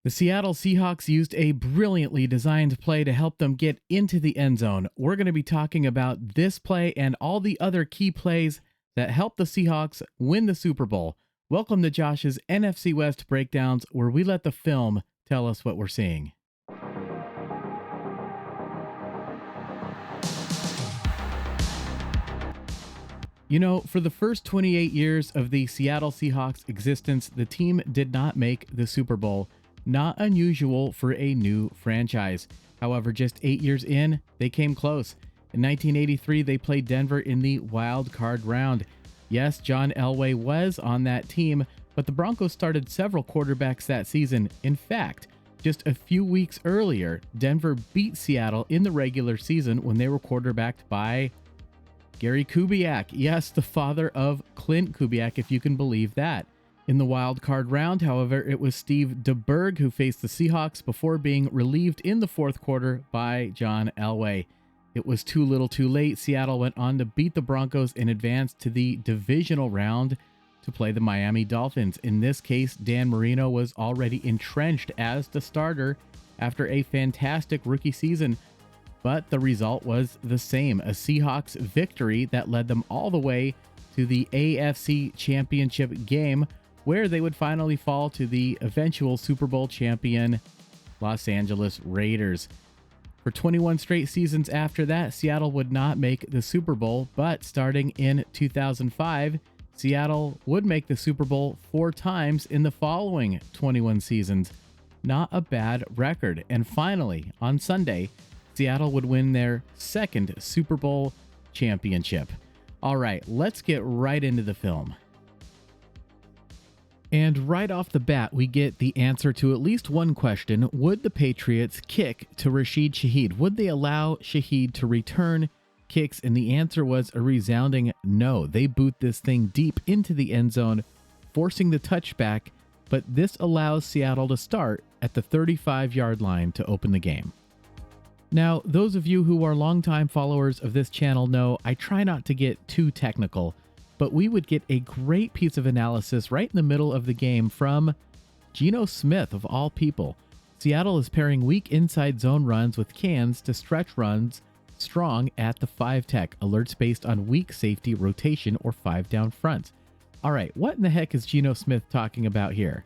The Seattle Seahawks used a brilliantly designed play to help them get into the end zone. We're going to be talking about this play and all the other key plays that helped the Seahawks win the Super Bowl. Welcome to Josh's NFC West Breakdowns, where we let the film tell us what we're seeing. You know, for the first 28 years of the Seattle Seahawks' existence, the team did not make the Super Bowl. Not unusual for a new franchise. However, just 8 years in, they came close. In 1983, they played Denver in the wild card round. Yes, John Elway was on that team, but the Broncos started several quarterbacks that season. In fact, just a few weeks earlier, Denver beat Seattle in the regular season when they were quarterbacked by Gary Kubiak. Yes, the father of Clint Kubiak, if you can believe that. In the wild card round, however, it was Steve DeBerg who faced the Seahawks before being relieved in the fourth quarter by John Elway. It was too little too late. Seattle went on to beat the Broncos and advance to the divisional round to play the Miami Dolphins. In this case, Dan Marino was already entrenched as the starter after a fantastic rookie season, but the result was the same, a Seahawks victory that led them all the way to the AFC Championship game, where they would finally fall to the eventual Super Bowl champion Los Angeles Raiders. For 21 straight seasons after that, Seattle would not make the Super Bowl, but starting in 2005, Seattle would make the Super Bowl 4 times in the following 21 seasons. Not a bad record. And finally, on Sunday, Seattle would win their second Super Bowl championship. All right, let's get right into the film. And right off the bat, we get the answer to at least one question. Would the Patriots kick to Rashid Shaheed? Would they allow Shaheed to return kicks? And the answer was a resounding no. They boot this thing deep into the end zone, forcing the touchback, but this allows Seattle to start at the 35-yard line to open the game. Now, those of you who are longtime followers of this channel know I try not to get too technical, but we would get a great piece of analysis right in the middle of the game from Geno Smith, of all people. Seattle is pairing weak inside zone runs with cans to stretch runs strong at the 5-tech, alerts based on weak safety rotation or 5-down front. All right, what in the heck is Geno Smith talking about here?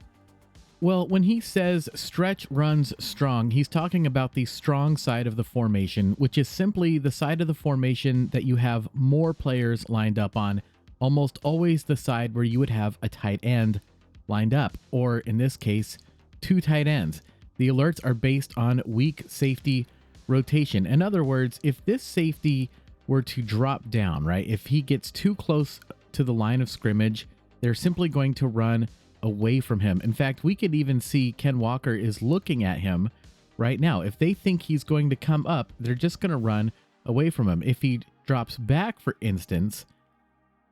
Well, when he says stretch runs strong, he's talking about the strong side of the formation, which is simply the side of the formation that you have more players lined up on, almost always the side where you would have a tight end lined up, or in this case, 2 tight ends. The alerts are based on weak safety rotation. In other words, if this safety were to drop down, right, if he gets too close to the line of scrimmage, they're simply going to run away from him. In fact, we could even see Ken Walker is looking at him right now. If they think he's going to come up, they're just going to run away from him. If he drops back, for instance,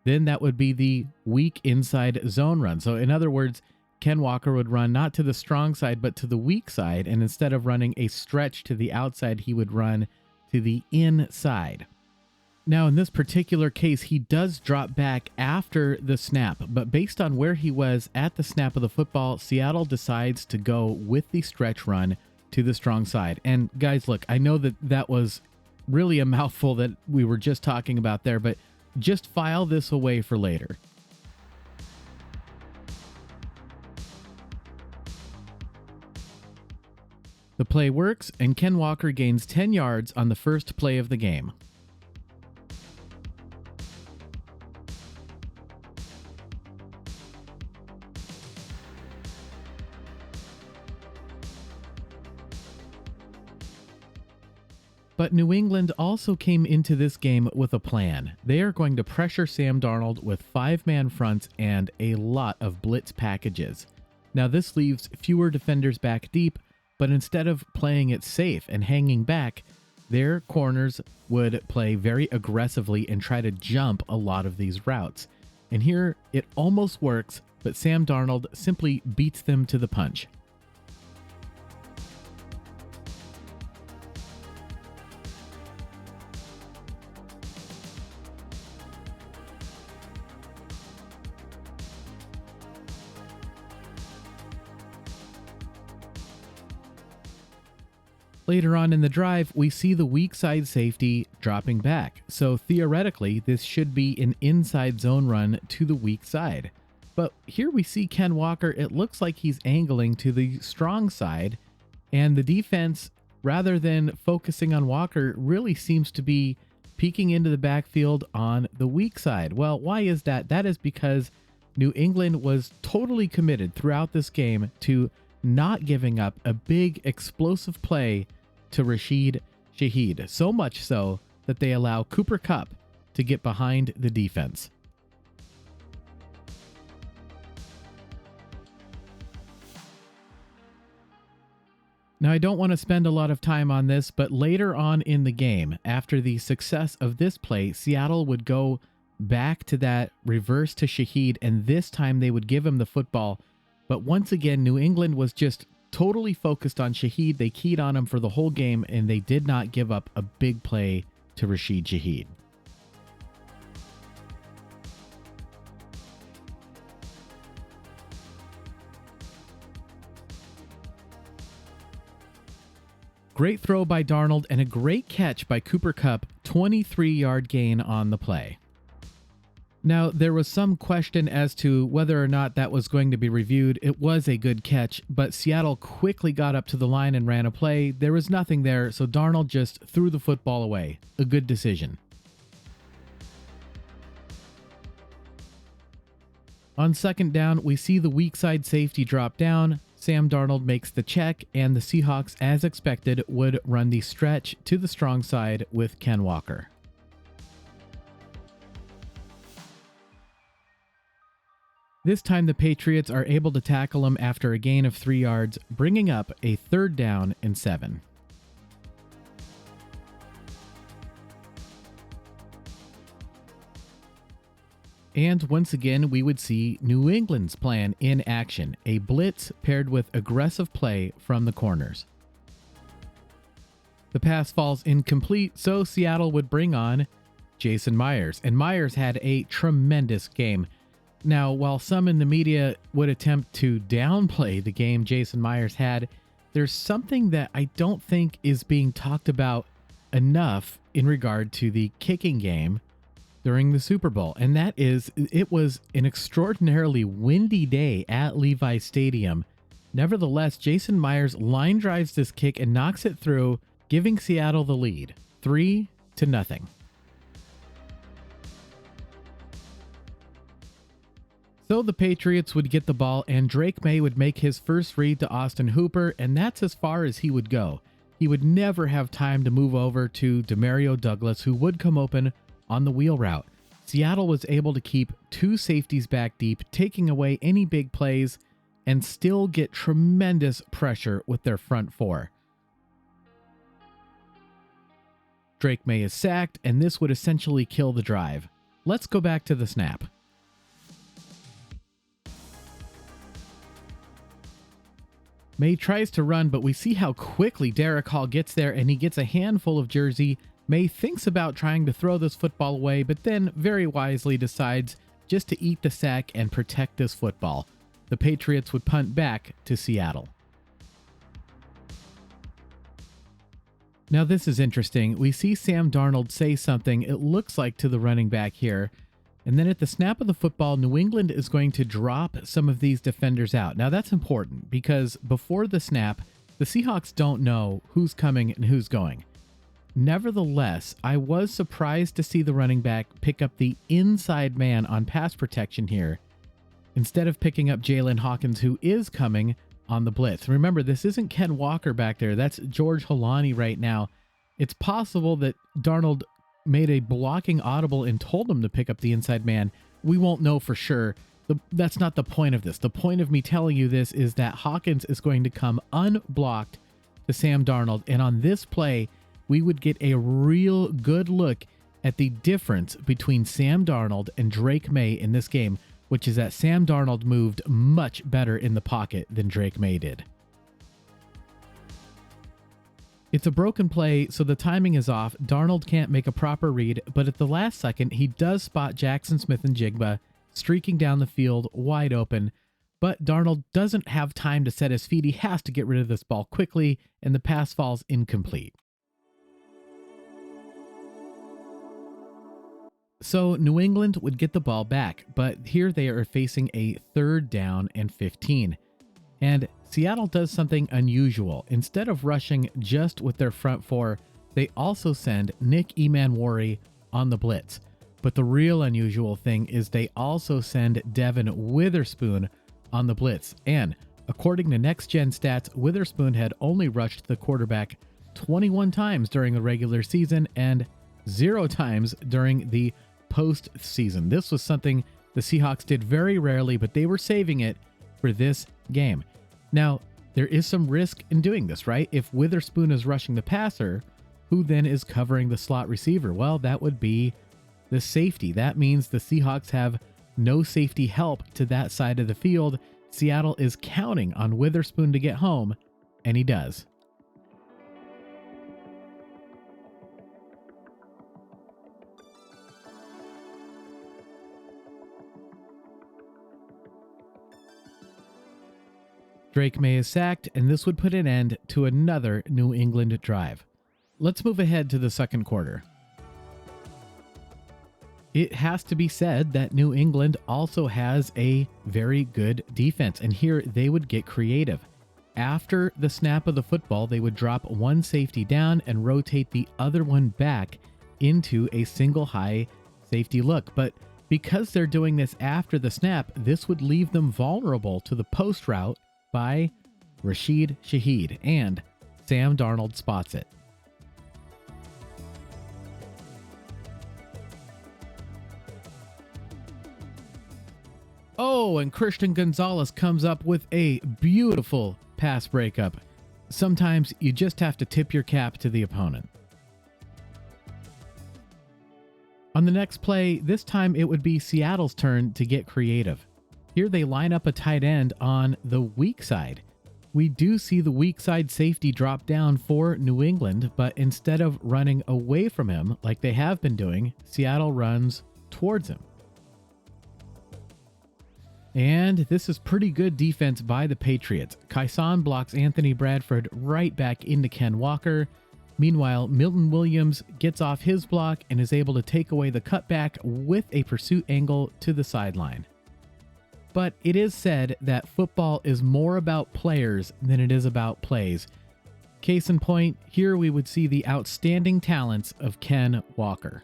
then that would be the weak inside zone run. So in other words, Ken Walker would run not to the strong side, but to the weak side. And instead of running a stretch to the outside, he would run to the inside. Now, in this particular case, he does drop back after the snap, but based on where he was at the snap of the football, Seattle decides to go with the stretch run to the strong side. And guys, look, I know that that was really a mouthful that we were just talking about there, but just file this away for later. The play works, and Ken Walker gains 10 yards on the first play of the game. But New England also came into this game with a plan. They are going to pressure Sam Darnold with 5-man fronts and a lot of blitz packages. Now this leaves fewer defenders back deep, but instead of playing it safe and hanging back, their corners would play very aggressively and try to jump a lot of these routes. And here it almost works, but Sam Darnold simply beats them to the punch. Later on in the drive, we see the weak side safety dropping back, so theoretically, this should be an inside zone run to the weak side. But here we see Ken Walker, it looks like he's angling to the strong side, and the defense, rather than focusing on Walker, really seems to be peeking into the backfield on the weak side. Well, why is that? That is because New England was totally committed throughout this game to not giving up a big explosive play to Rashid Shaheed, so much so that they allow Cooper Kupp to get behind the defense. Now, I don't want to spend a lot of time on this, but later on in the game, after the success of this play, Seattle would go back to that reverse to Shaheed, and this time they would give him the football. But once again, New England was just totally focused on Shaheed. They keyed on him for the whole game, and they did not give up a big play to Rashid Shaheed. Great throw by Darnold and a great catch by Cooper Kupp, 23-yard gain on the play. Now, there was some question as to whether or not that was going to be reviewed. It was a good catch, but Seattle quickly got up to the line and ran a play. There was nothing there, so Darnold just threw the football away. A good decision. On second down, we see the weak side safety drop down. Sam Darnold makes the check, and the Seahawks, as expected, would run the stretch to the strong side with Ken Walker. This time the Patriots are able to tackle him after a gain of 3 yards, bringing up a 3rd down and 7. And once again, we would see New England's plan in action, a blitz paired with aggressive play from the corners. The pass falls incomplete, so Seattle would bring on Jason Myers, and Myers had a tremendous game. Now, while some in the media would attempt to downplay the game Jason Myers had, there's something that I don't think is being talked about enough in regard to the kicking game during the Super Bowl, and that is, it was an extraordinarily windy day at Levi's Stadium. Nevertheless, Jason Myers line drives this kick and knocks it through, giving Seattle the lead, 3-0. So the Patriots would get the ball, and Drake Maye would make his first read to Austin Hooper, and that's as far as he would go. He would never have time to move over to Demario Douglas, who would come open on the wheel route. Seattle was able to keep 2 safeties back deep, taking away any big plays, and still get tremendous pressure with their front 4. Drake Maye is sacked, and this would essentially kill the drive. Let's go back to the snap. Maye tries to run, but we see how quickly Derek Hall gets there, and he gets a handful of jersey. Maye thinks about trying to throw this football away, but then very wisely decides just to eat the sack and protect this football. The Patriots would punt back to Seattle. Now this is interesting. We see Sam Darnold say something, it looks like, to the running back here. And then at the snap of the football, New England is going to drop some of these defenders out. Now that's important because before the snap, the Seahawks don't know who's coming and who's going. Nevertheless, I was surprised to see the running back pick up the inside man on pass protection here, instead of picking up Jalen Hawkins, who is coming on the blitz. Remember, this isn't Ken Walker back there. That's George Holani right now. It's possible that Darnold made a blocking audible and told him to pick up the inside man. We won't know for sure. That's not the point of this. The point of me telling you this is that Hawkins is going to come unblocked to Sam Darnold, and on this play, we would get a real good look at the difference between Sam Darnold and Drake Maye in this game, which is that Sam Darnold moved much better in the pocket than Drake Maye did. It's a broken play, so the timing is off. Darnold can't make a proper read, but at the last second, he does spot Jackson Smith and Jigba streaking down the field wide open. But Darnold doesn't have time to set his feet. He has to get rid of this ball quickly, and the pass falls incomplete. So New England would get the ball back, but here they are facing a 3rd down and 15. And Seattle does something unusual. Instead of rushing just with their front four, they also send Nick Emanwari on the blitz. But the real unusual thing is they also send Devin Witherspoon on the blitz. And according to Next Gen Stats, Witherspoon had only rushed the quarterback 21 times during the regular season and 0 times during the postseason. This was something the Seahawks did very rarely, but they were saving it for this game. Now, there is some risk in doing this, right? If Witherspoon is rushing the passer, who then is covering the slot receiver? Well, that would be the safety. That means the Seahawks have no safety help to that side of the field. Seattle is counting on Witherspoon to get home, and he does. Drake Maye is sacked, and this would put an end to another New England drive. Let's move ahead to the second quarter. It has to be said that New England also has a very good defense, and here they would get creative. After the snap of the football, they would drop one safety down and rotate the other one back into a single high safety look. But because they're doing this after the snap, this would leave them vulnerable to the post route by Rashid Shaheed, and Sam Darnold spots it. Oh, and Christian Gonzalez comes up with a beautiful pass breakup. Sometimes you just have to tip your cap to the opponent. On the next play, this time it would be Seattle's turn to get creative. Here they line up a tight end on the weak side. We do see the weak side safety drop down for New England, but instead of running away from him like they have been doing, Seattle runs towards him. And this is pretty good defense by the Patriots. Kyson blocks Anthony Bradford right back into Ken Walker. Meanwhile, Milton Williams gets off his block and is able to take away the cutback with a pursuit angle to the sideline. But it is said that football is more about players than it is about plays. Case in point, here we would see the outstanding talents of Ken Walker.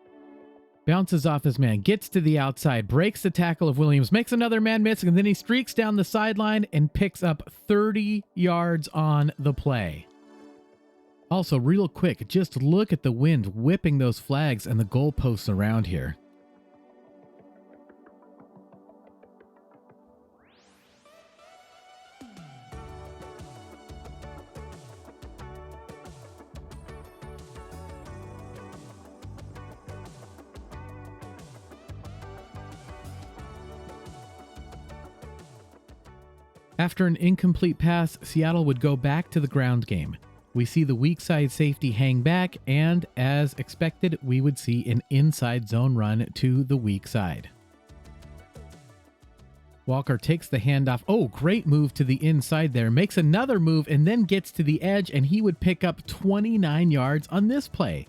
Bounces off his man, gets to the outside, breaks the tackle of Williams, makes another man miss, and then he streaks down the sideline and picks up 30 yards on the play. Also, real quick, just look at the wind whipping those flags and the goalposts around here. After an incomplete pass, Seattle would go back to the ground game. We see the weak side safety hang back, and as expected, we would see an inside zone run to the weak side. Walker takes the handoff. Oh, great move to the inside there. Makes another move and then gets to the edge, and he would pick up 29 yards on this play.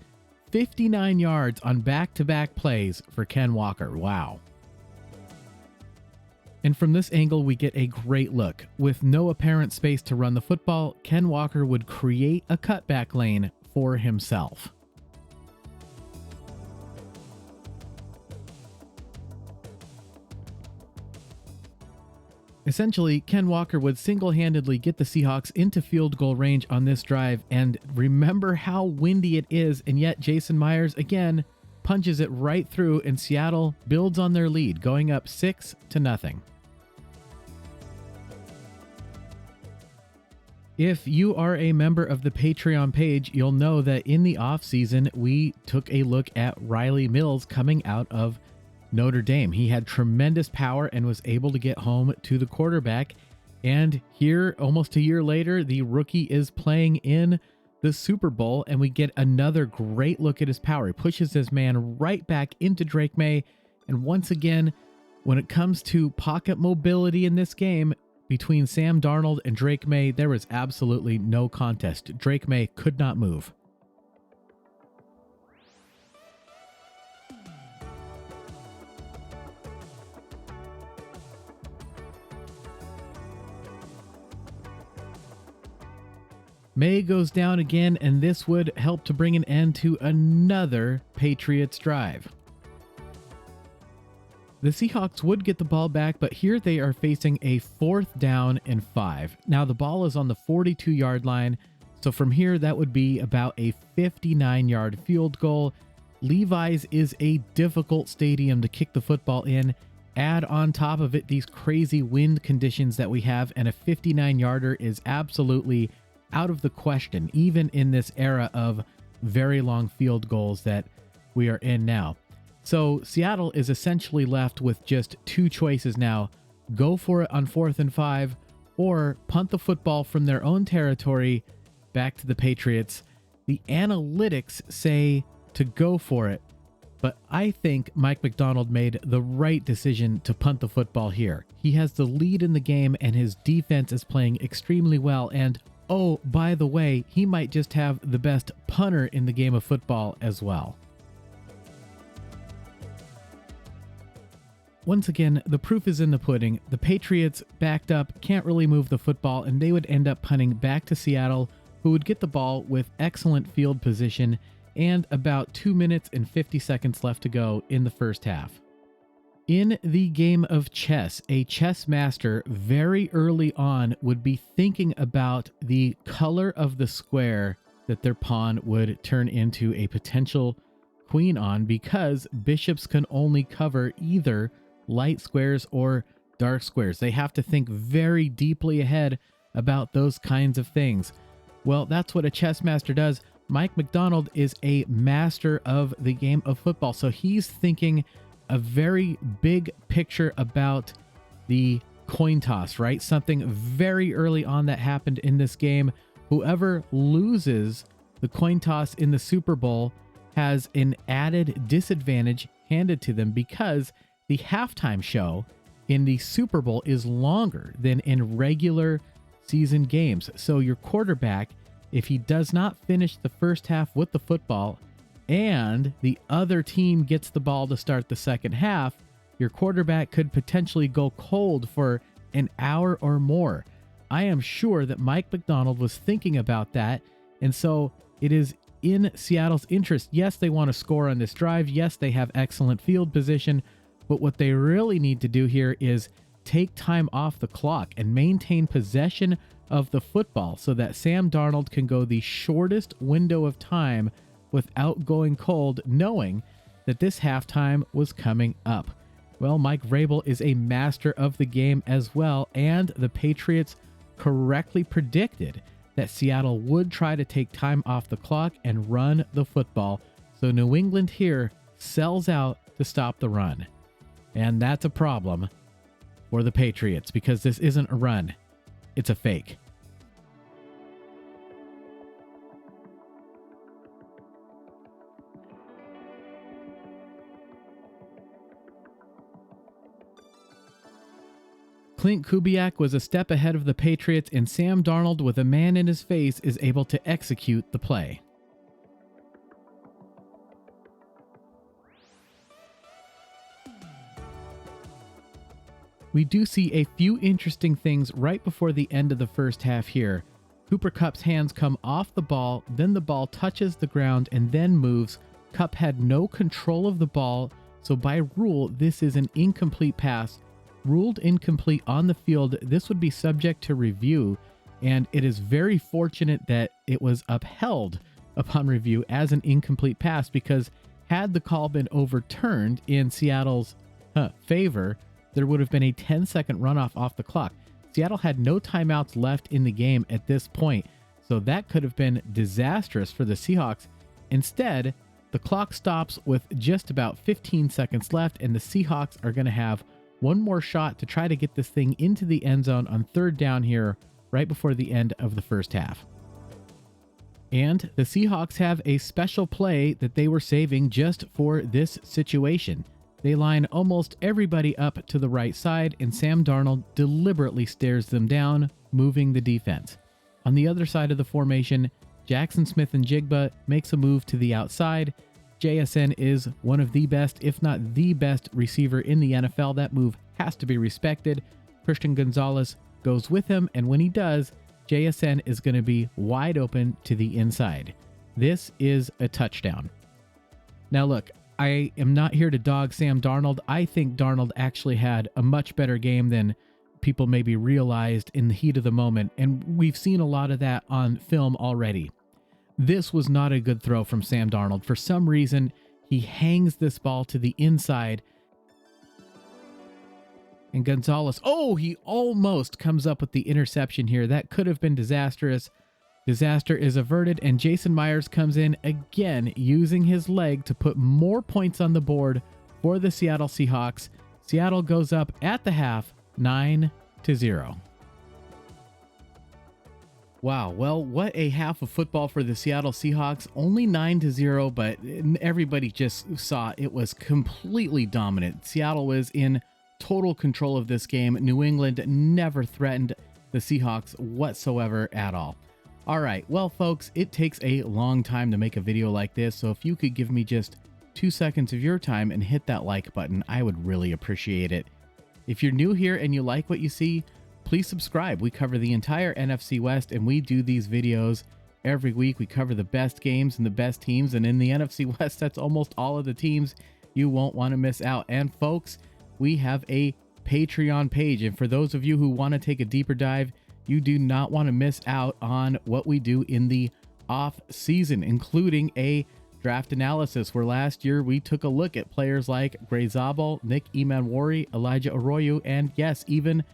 59 yards on back-to-back plays for Ken Walker. Wow. And from this angle, we get a great look. With no apparent space to run the football, Ken Walker would create a cutback lane for himself. Essentially, Ken Walker would single-handedly get the Seahawks into field goal range on this drive, and remember how windy it is, and yet Jason Myers, again, punches it right through, and Seattle builds on their lead, going up 6-0. If you are a member of the Patreon page, you'll know that in the offseason, we took a look at Riley Mills coming out of Notre Dame. He had tremendous power and was able to get home to the quarterback. And here, almost a year later, the rookie is playing in the Super Bowl, and we get another great look at his power. He pushes his man right back into Drake Maye. And once again, when it comes to pocket mobility in this game, Between Sam Darnold and Drake Maye, there was absolutely no contest. Drake Maye could not move. Maye goes down again, and this would help to bring an end to another Patriots drive. The Seahawks would get the ball back, but here they are facing a 4th down and 5. Now the ball is on the 42-yard line, so from here that would be about a 59-yard field goal. Levi's is a difficult stadium to kick the football in. Add on top of it these crazy wind conditions that we have, and a 59-yarder is absolutely out of the question, even in this era of very long field goals that we are in now. So Seattle is essentially left with just 2 choices now: go for it on 4th and 5, or punt the football from their own territory back to the Patriots. The analytics say to go for it, but I think Mike Macdonald made the right decision to punt the football here. He has the lead in the game, and his defense is playing extremely well, and oh, by the way, he might just have the best punter in the game of football as well. Once again, the proof is in the pudding. The Patriots backed up, can't really move the football, and they would end up punting back to Seattle, who would get the ball with excellent field position and about 2 minutes and 50 seconds left to go in the first half. In the game of chess, a chess master very early on would be thinking about the color of the square that their pawn would turn into a potential queen on, because bishops can only cover either light squares or dark squares. They have to think very deeply ahead about those kinds of things. Well, that's what a chess master does. Mike Macdonald is a master of the game of football, so he's thinking a very big picture about the coin toss, right? Something very early on that happened in this game. Whoever loses the coin toss in the Super Bowl has an added disadvantage handed to them, because the halftime show in the Super Bowl is longer than in regular season games. So your quarterback, if he does not finish the first half with the football and the other team gets the ball to start the second half, your quarterback could potentially go cold for an hour or more. I am sure that Mike Macdonald was thinking about that, and so it is in Seattle's interest. Yes, they want to score on this drive. Yes, they have excellent field position, but what they really need to do here is take time off the clock and maintain possession of the football so that Sam Darnold can go the shortest window of time without going cold, knowing that this halftime was coming up. Well, Mike Vrabel is a master of the game as well, and the Patriots correctly predicted that Seattle would try to take time off the clock and run the football. So New England here sells out to stop the run. And that's a problem for the Patriots, because this isn't a run, it's a fake. Clint Kubiak was a step ahead of the Patriots, and Sam Darnold, with a man in his face, is able to execute the play. We do see a few interesting things right before the end of the first half here. Cooper Kupp's hands come off the ball, then the ball touches the ground and then moves. Kupp had no control of the ball, so by rule, this is an incomplete pass. Ruled incomplete on the field, this would be subject to review, and it is very fortunate that it was upheld upon review as an incomplete pass, because had the call been overturned in Seattle's favor, there would have been a 10-second runoff off the clock. Seattle had no timeouts left in the game at this point, so that could have been disastrous for the Seahawks. Instead, the clock stops with just about 15 seconds left, and the Seahawks are going to have one more shot to try to get this thing into the end zone on third down here right before the end of the first half. And the Seahawks have a special play that they were saving just for this situation. They line almost everybody up to the right side, and Sam Darnold deliberately stares them down, moving the defense. On the other side of the formation, Jackson Smith-Njigba makes a move to the outside. JSN is one of the best, if not the best, receiver in the NFL. That move has to be respected. Christian Gonzalez goes with him, and when he does, JSN is going to be wide open to the inside. This is a touchdown. Now look, I am not here to dog Sam Darnold. I think Darnold actually had a much better game than people maybe realized in the heat of the moment, and we've seen a lot of that on film already. This was not a good throw from Sam Darnold. For some reason, he hangs this ball to the inside, and Gonzalez, he almost comes up with the interception here. That could have been disastrous. Disaster is averted, and Jason Myers comes in again, using his leg to put more points on the board for the Seattle Seahawks. Seattle goes up at the half, 9-0. Wow, well, what a half of football for the Seattle Seahawks. Only 9-0, but everybody just saw it was completely dominant. Seattle was in total control of this game. New England never threatened the Seahawks whatsoever at all. All right, well, folks, it takes a long time to make a video like this, so if you could give me just 2 seconds of your time and hit that like button, I would really appreciate it. If you're new here and you like what you see, please subscribe. We cover the entire NFC West, and we do these videos every week. We cover the best games and the best teams, and in the NFC West, that's almost all of the teams. You won't want to miss out. And folks, we have a Patreon page, and for those of you who want to take a deeper dive, you do not want to miss out on what we do in the off season, including a draft analysis where last year we took a look at players like Gray Zabel, Nick Emanwari, Elijah Arroyo, and yes, even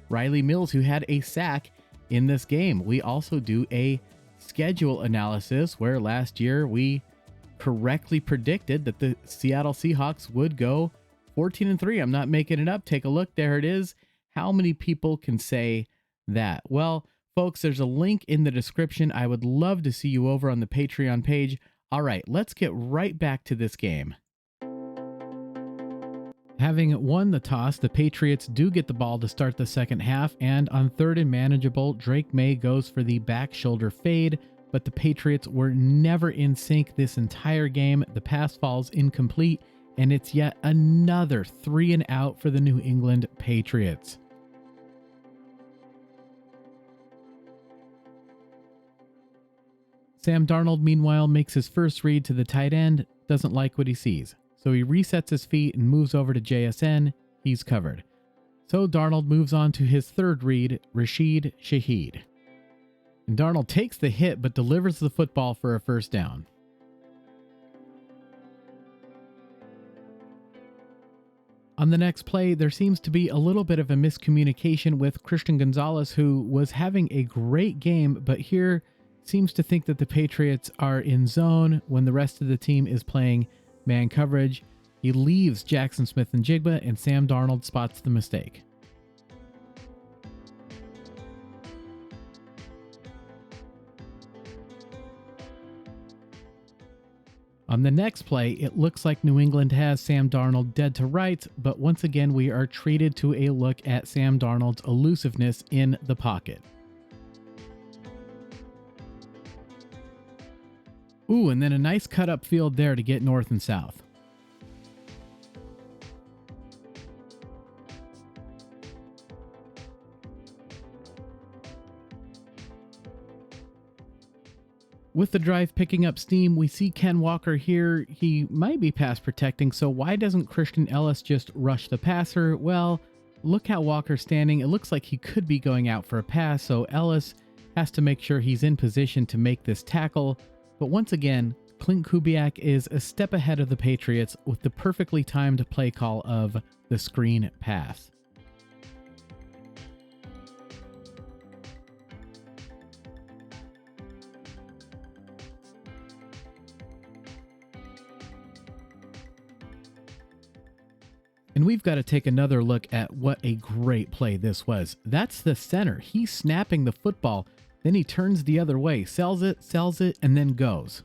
Riley Mills, who had a sack in this game. We also do a schedule analysis where last year we correctly predicted that the Seattle Seahawks would go 14-3. I'm not making it up. Take a look. There it is. How many people can say that? Well, folks, there's a link in the description. I would love to see you over on the Patreon page. All right, let's get right back to this game. Having won the toss, the Patriots do get the ball to start the second half, and on third and manageable, Drake Maye goes for the back shoulder fade, but the Patriots were never in sync this entire game. The pass falls incomplete, and it's yet another 3 and out for the New England Patriots. Sam Darnold, meanwhile, makes his first read to the tight end, doesn't like what he sees. So he resets his feet and moves over to JSN. He's covered. So Darnold moves on to his third read, Rashid Shaheed. And Darnold takes the hit but delivers the football for a first down. On the next play, there seems to be a little bit of a miscommunication with Christian Gonzalez, who was having a great game, but here seems to think that the Patriots are in zone when the rest of the team is playing man coverage. He leaves Jackson Smith-Njigba, and Sam Darnold spots the mistake. On the next play, it looks like New England has Sam Darnold dead to rights, but once again we are treated to a look at Sam Darnold's elusiveness in the pocket. Ooh, and then a nice cut up field there to get north and south. With the drive picking up steam, we see Ken Walker here. He might be pass protecting, so why doesn't Christian Ellis just rush the passer? Well, look how Walker's standing. It looks like he could be going out for a pass, so Ellis has to make sure he's in position to make this tackle. But once again, Clint Kubiak is a step ahead of the Patriots with the perfectly timed play call of the screen pass. And we've got to take another look at what a great play this was. That's the center. He's snapping the football. Then he turns the other way, sells it, and then goes.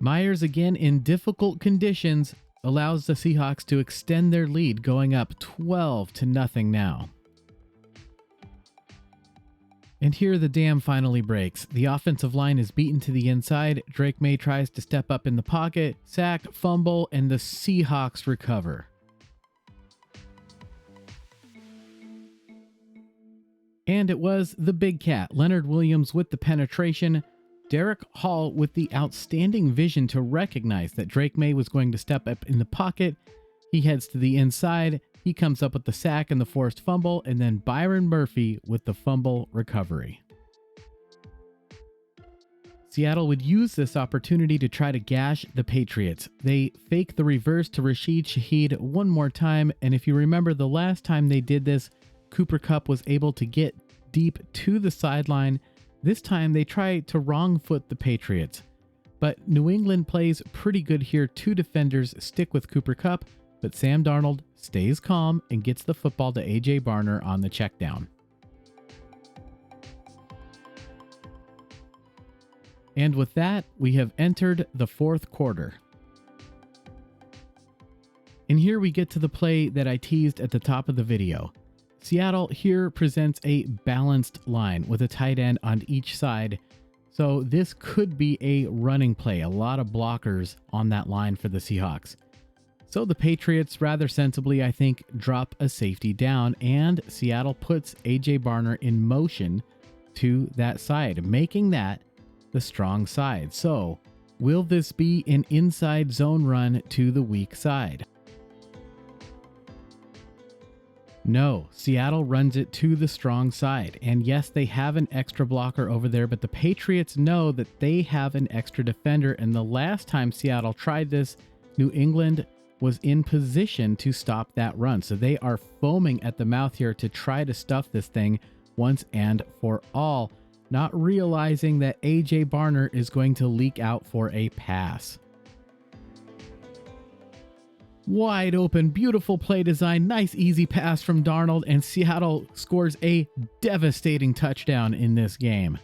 Myers, again in difficult conditions, allows the Seahawks to extend their lead, going up 12-0 now. And here the dam finally breaks. The offensive line is beaten to the inside. Drake Maye tries to step up in the pocket, sack, fumble, and the Seahawks recover. And it was the big cat, Leonard Williams, with the penetration. Derek Hall with the outstanding vision to recognize that Drake Maye was going to step up in the pocket. He heads to the inside. He comes up with the sack and the forced fumble, and then Byron Murphy with the fumble recovery. Seattle would use this opportunity to try to gash the Patriots. They fake the reverse to Rashid Shaheed one more time, and if you remember the last time they did this, Cooper Kupp was able to get deep to the sideline. This time they try to wrong foot the Patriots. But New England plays pretty good here. Two defenders stick with Cooper Kupp, but Sam Darnold stays calm and gets the football to A.J. Barner on the check down. And with that, we have entered the fourth quarter. And here we get to the play that I teased at the top of the video. Seattle here presents a balanced line with a tight end on each side. So this could be a running play, a lot of blockers on that line for the Seahawks. So the Patriots, rather sensibly, I think, drop a safety down, and Seattle puts A.J. Barner in motion to that side, making that the strong side. So will this be an inside zone run to the weak side? No, Seattle runs it to the strong side. And yes, they have an extra blocker over there, but the Patriots know that they have an extra defender. And the last time Seattle tried this, New England was in position to stop that run. So they are foaming at the mouth here to try to stuff this thing once and for all, not realizing that A.J. Barner is going to leak out for a pass. Wide open, beautiful play design, nice easy pass from Darnold, and Seattle scores a devastating touchdown in this game.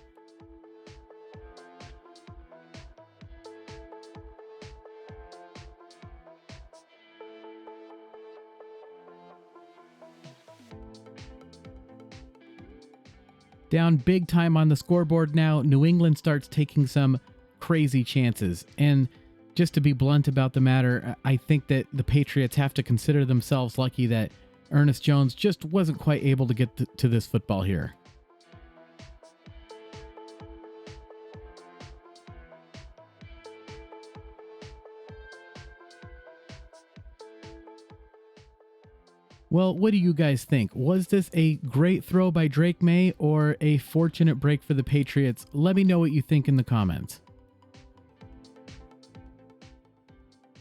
Down big time on the scoreboard now, New England starts taking some crazy chances. And just to be blunt about the matter, I think that the Patriots have to consider themselves lucky that Ernest Jones just wasn't quite able to get to this football here. Well, what do you guys think? Was this a great throw by Drake Maye or a fortunate break for the Patriots? Let me know what you think in the comments.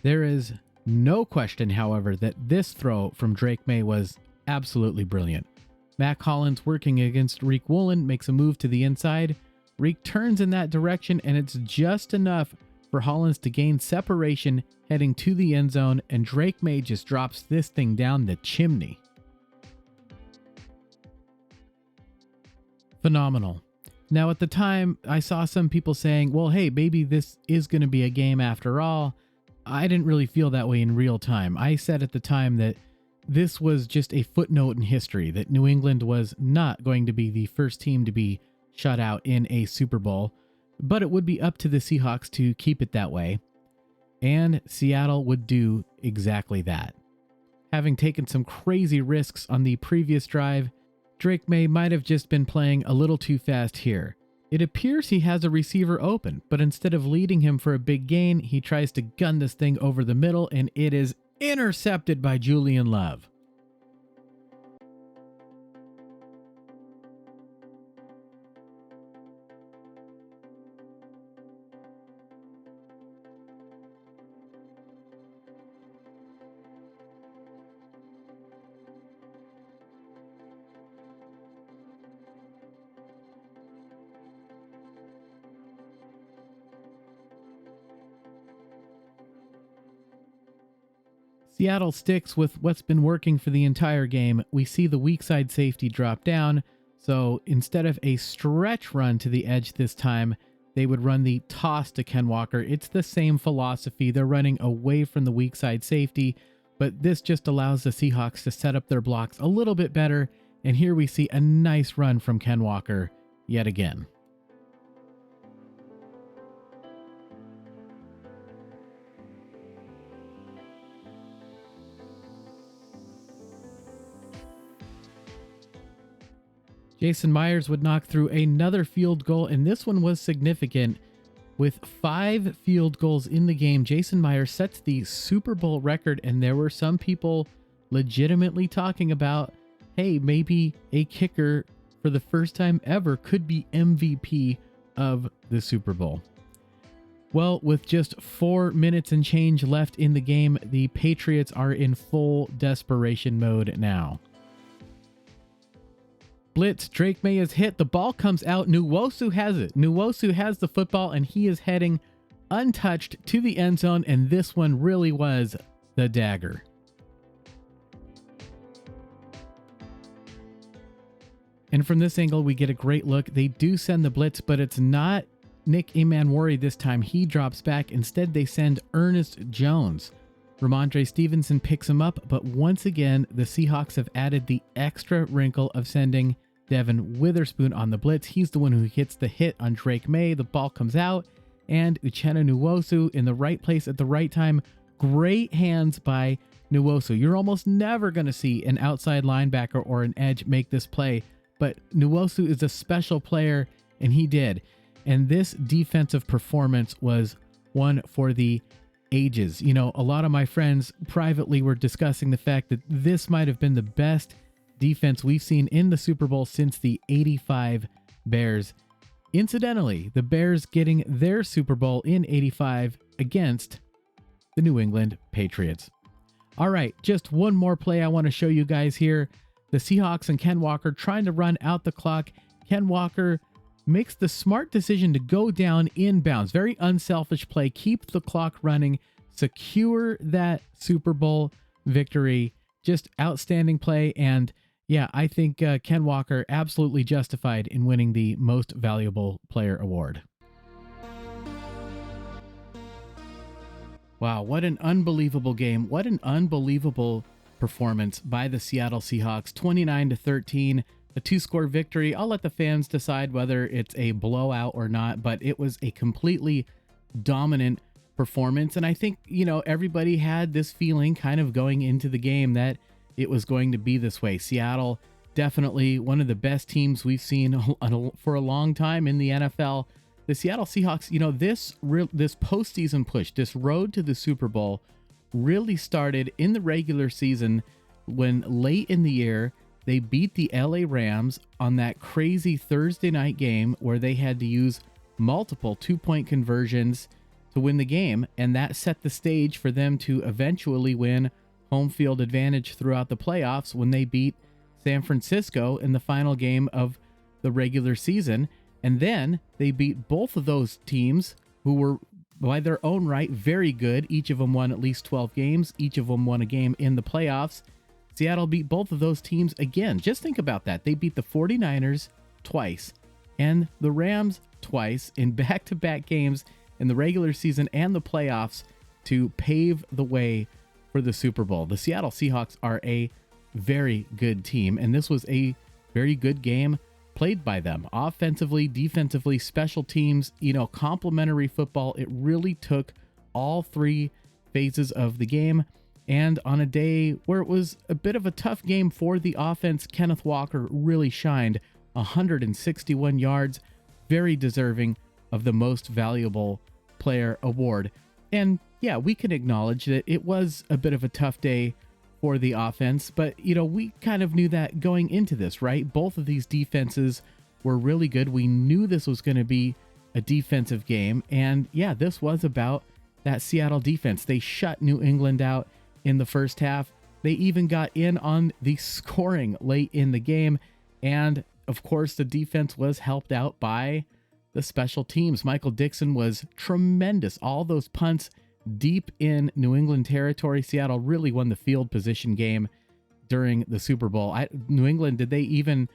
There is no question, however, that this throw from Drake Maye was absolutely brilliant. Mac Hollins, working against Reek Woolen, makes a move to the inside. Reek turns in that direction, and it's just enough for Hollins to gain separation heading to the end zone, and Drake Maye just drops this thing down the chimney. Phenomenal. Now, at the time, I saw some people saying, well, hey, maybe this is going to be a game after all. I didn't really feel that way in real time. I said at the time that this was just a footnote in history, that New England was not going to be the first team to be shut out in a Super Bowl, but it would be up to the Seahawks to keep it that way. And Seattle would do exactly that. Having taken some crazy risks on the previous drive, Drake Maye might have just been playing a little too fast here. It appears he has a receiver open, but instead of leading him for a big gain, he tries to gun this thing over the middle, and it is intercepted by Julian Love. Seattle sticks with what's been working for the entire game. We see the weak side safety drop down, so instead of a stretch run to the edge this time, they would run the toss to Ken Walker. It's the same philosophy. They're running away from the weak side safety, but this just allows the Seahawks to set up their blocks a little bit better. And here we see a nice run from Ken Walker yet again. Jason Myers would knock through another field goal, and this one was significant. With 5 field goals in the game, Jason Myers sets the Super Bowl record, and there were some people legitimately talking about, hey, maybe a kicker for the first time ever could be MVP of the Super Bowl. Well, with just 4 minutes and change left in the game, the Patriots are in full desperation mode now. Blitz, Drake Maye is hit. The ball comes out. Nwosu has it. Nwosu has the football, and he is heading untouched to the end zone, and this one really was the dagger. And from this angle, we get a great look. They do send the blitz, but it's not Nick Emanwari this time. He drops back. Instead, they send Ernest Jones. Ramondre Stevenson picks him up, but once again, the Seahawks have added the extra wrinkle of sending Devin Witherspoon on the blitz. He's the one who hits the hit on Drake Maye. The ball comes out, and Uchenna Nwosu in the right place at the right time. Great hands by Nwosu. You're almost never going to see an outside linebacker or an edge make this play, but Nwosu is a special player, and he did. And this defensive performance was one for the ages. You know, a lot of my friends privately were discussing the fact that this might have been the best defense we've seen in the Super Bowl since the '85 Bears. Incidentally, the Bears getting their Super Bowl in '85 against the New England Patriots. All right, just one more play I want to show you guys here. The Seahawks and Ken Walker trying to run out the clock. Ken Walker makes the smart decision to go down inbounds. Very unselfish play. Keep the clock running. Secure that Super Bowl victory. Just outstanding play. And yeah, I think Ken Walker absolutely justified in winning the Most Valuable Player award. Wow, what an unbelievable game. What an unbelievable performance by the Seattle Seahawks. 29-13. A 2-score victory. I'll let the fans decide whether it's a blowout or not, but it was a completely dominant performance. And I think, you know, everybody had this feeling kind of going into the game that it was going to be this way. Seattle, definitely one of the best teams we've seen for a long time in the NFL. The Seattle Seahawks, you know, this postseason push, this road to the Super Bowl really started in the regular season when late in the year, they beat the LA Rams on that crazy Thursday night game where they had to use multiple 2-point conversions to win the game. And that set the stage for them to eventually win home field advantage throughout the playoffs when they beat San Francisco in the final game of the regular season. And then they beat both of those teams who were, by their own right, very good. Each of them won at least 12 games. Each of them won a game in the playoffs. Seattle beat both of those teams again. Just think about that. They beat the 49ers twice and the Rams twice in back-to-back games in the regular season and the playoffs to pave the way for the Super Bowl. The Seattle Seahawks are a very good team, and this was a very good game played by them. Offensively, defensively, special teams, you know, complimentary football. It really took all 3 phases of the game. And on a day where it was a bit of a tough game for the offense, Kenneth Walker really shined. 161 yards, very deserving of the Most Valuable Player award. And yeah, we can acknowledge that it was a bit of a tough day for the offense, but you know, we kind of knew that going into this, right? Both of these defenses were really good. We knew this was going to be a defensive game. And yeah, this was about that Seattle defense. They shut New England out in the first half. They even got in on the scoring late in the game. And of course, the defense was helped out by the special teams. Michael Dixon was tremendous. All those punts deep in New England territory. Seattle really won the field position game during the Super Bowl. New England, did they even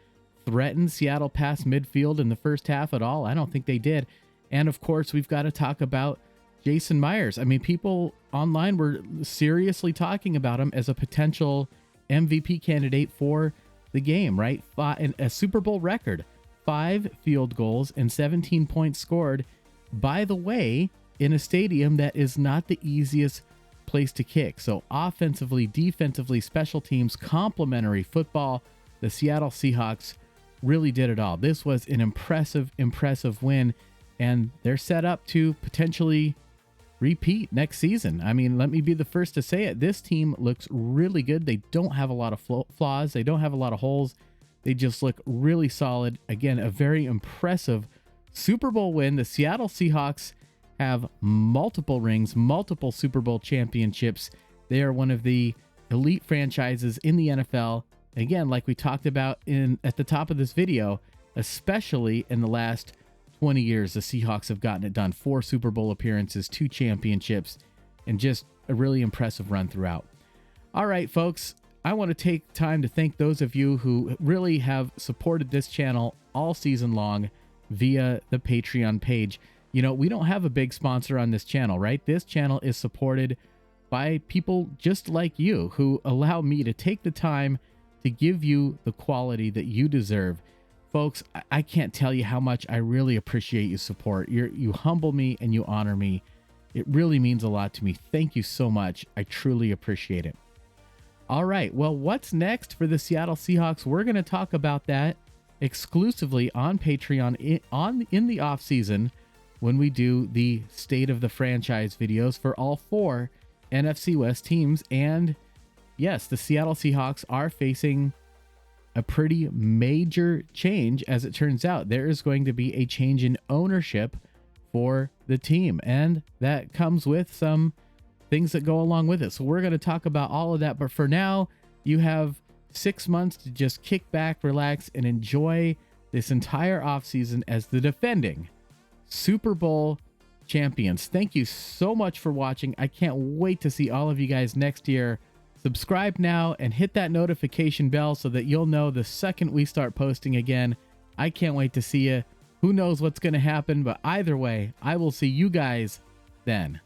threaten Seattle past midfield in the first half at all? I don't think they did. And of course, we've got to talk about Jason Myers. I mean, people online were seriously talking about him as a potential MVP candidate for the game, right? A Super Bowl record, 5 field goals and 17 points scored. By the way, in a stadium that is not the easiest place to kick. So offensively, defensively, special teams, complementary football, the Seattle Seahawks really did it all. This was an impressive win, and they're set up to potentially repeat next season. I mean, let me be the first to say it. This team looks really good. They don't have a lot of flaws. They don't have a lot of holes. They just look really solid. Again, a very impressive Super Bowl win. The Seattle Seahawks have multiple rings, multiple Super Bowl championships. They are one of the elite franchises in the NFL. Again, like we talked about at the top of this video, especially in the last 20 years, the Seahawks have gotten it done. 4 Super Bowl appearances, 2 championships, and just a really impressive run throughout. All right, folks, I want to take time to thank those of you who really have supported this channel all season long via the Patreon page. You know, we don't have a big sponsor on this channel, right? This channel is supported by people just like you who allow me to take the time to give you the quality that you deserve. Folks, I can't tell you how much I really appreciate your support. You humble me and you honor me. It really means a lot to me. Thank you so much. I truly appreciate it. All right, well, what's next for the Seattle Seahawks? We're going to talk about that exclusively on Patreon in the off season when we do the State of the Franchise videos for all 4 NFC West teams. And yes, the Seattle Seahawks are facing a pretty major change. As it turns out, there is going to be a change in ownership for the team, and that comes with some things that go along with it. So we're going to talk about all of that, but for now, you have 6 months to just kick back, relax, and enjoy this entire offseason as the defending Super Bowl champions. Thank you so much for watching. I can't wait to see all of you guys next year. Subscribe now and hit that notification bell so that you'll know the second we start posting again. I can't wait to see you. Who knows what's going to happen, but either way, I will see you guys then.